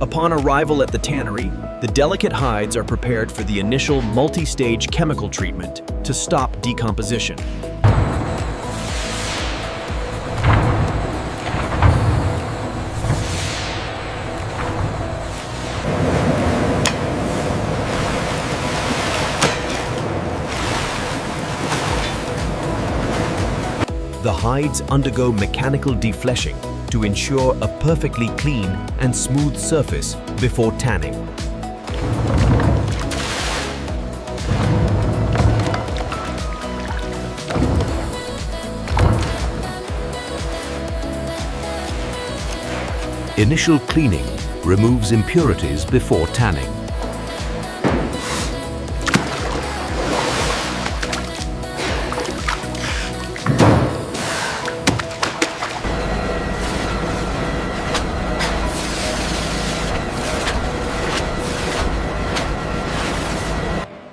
Upon arrival at the tannery, the delicate hides are prepared for the initial multi-stage chemical treatment to stop decomposition. The hides undergo mechanical defleshing to ensure a perfectly clean and smooth surface before tanning. Initial cleaning removes impurities before tanning.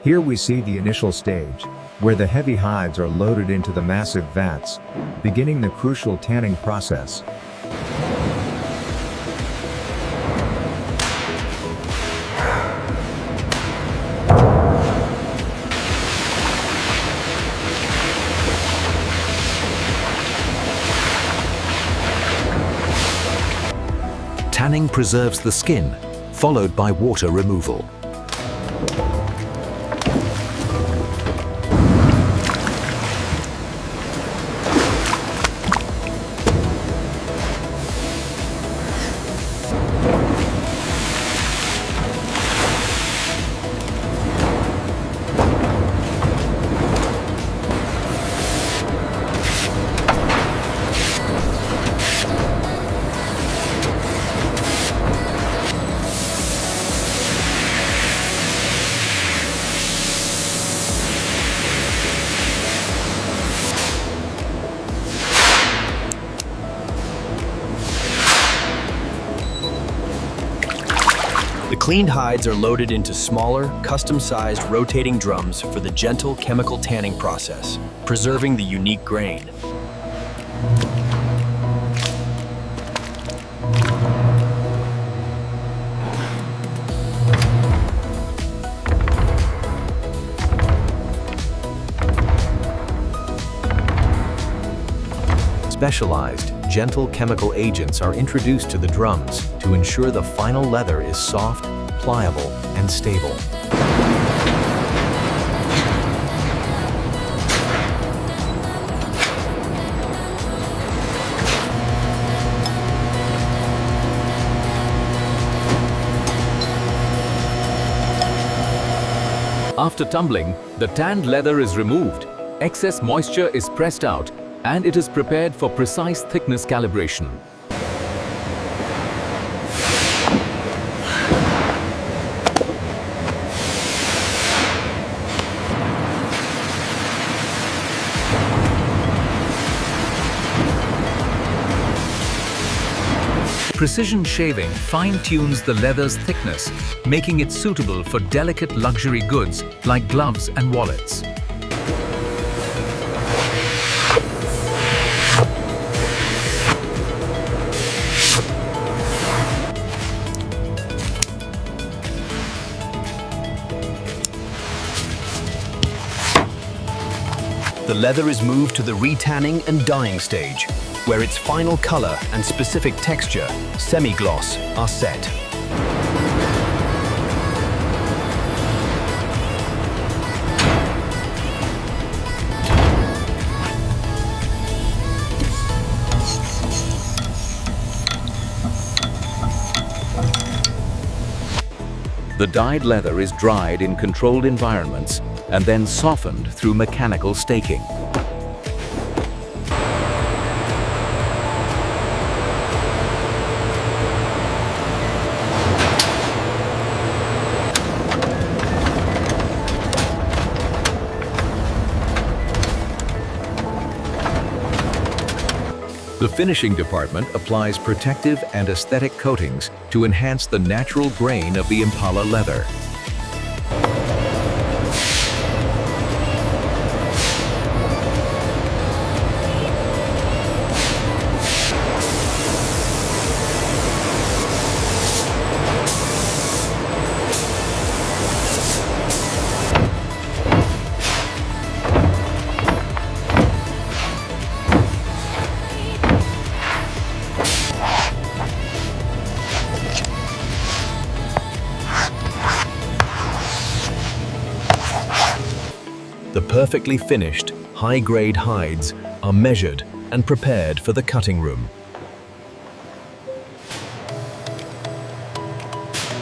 Here we see the initial stage, where the heavy hides are loaded into the massive vats, beginning the crucial tanning process. Tanning preserves the skin, followed by water removal. The cleaned hides are loaded into smaller, custom-sized rotating drums for the gentle chemical tanning process, preserving the unique grain. Specialized, gentle chemical agents are introduced to the drums to ensure the final leather is soft, pliable, and stable. After tumbling, the tanned leather is removed, excess moisture is pressed out, and it is prepared for precise thickness calibration. Precision shaving fine-tunes the leather's thickness, making it suitable for delicate luxury goods like gloves and wallets. The leather is moved to the retanning and dyeing stage, where its final color and specific texture, semi-gloss, are set. The dyed leather is dried in controlled environments and then softened through mechanical staking. The finishing department applies protective and aesthetic coatings to enhance the natural grain of the Impala leather. perfectly finished, high-grade hides are measured and prepared for the cutting room.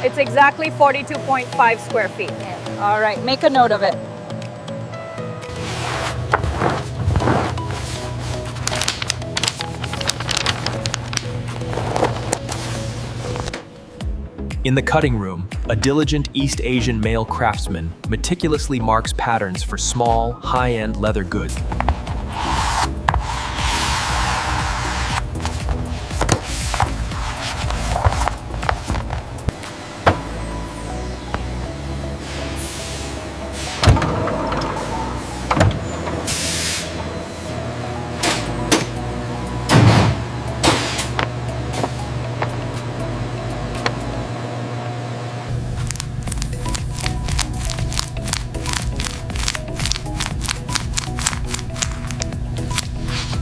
It's exactly 42.5 square feet. All right, make a note of it. In the cutting room, a diligent East Asian male craftsman meticulously marks patterns for small, high-end leather goods.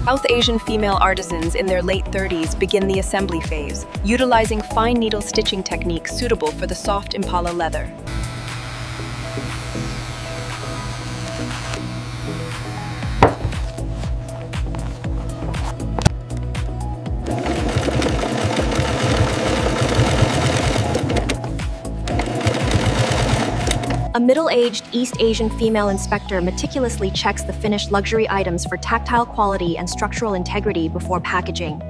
South Asian female artisans in their late 30s begin the assembly phase, utilizing fine needle stitching techniques suitable for the soft Impala leather. A middle-aged East Asian female inspector meticulously checks the finished luxury items for tactile quality and structural integrity before packaging.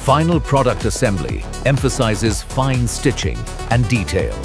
Final product assembly emphasizes fine stitching and detail.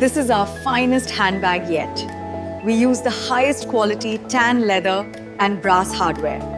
This is our finest handbag yet. We use the highest quality tan leather and brass hardware.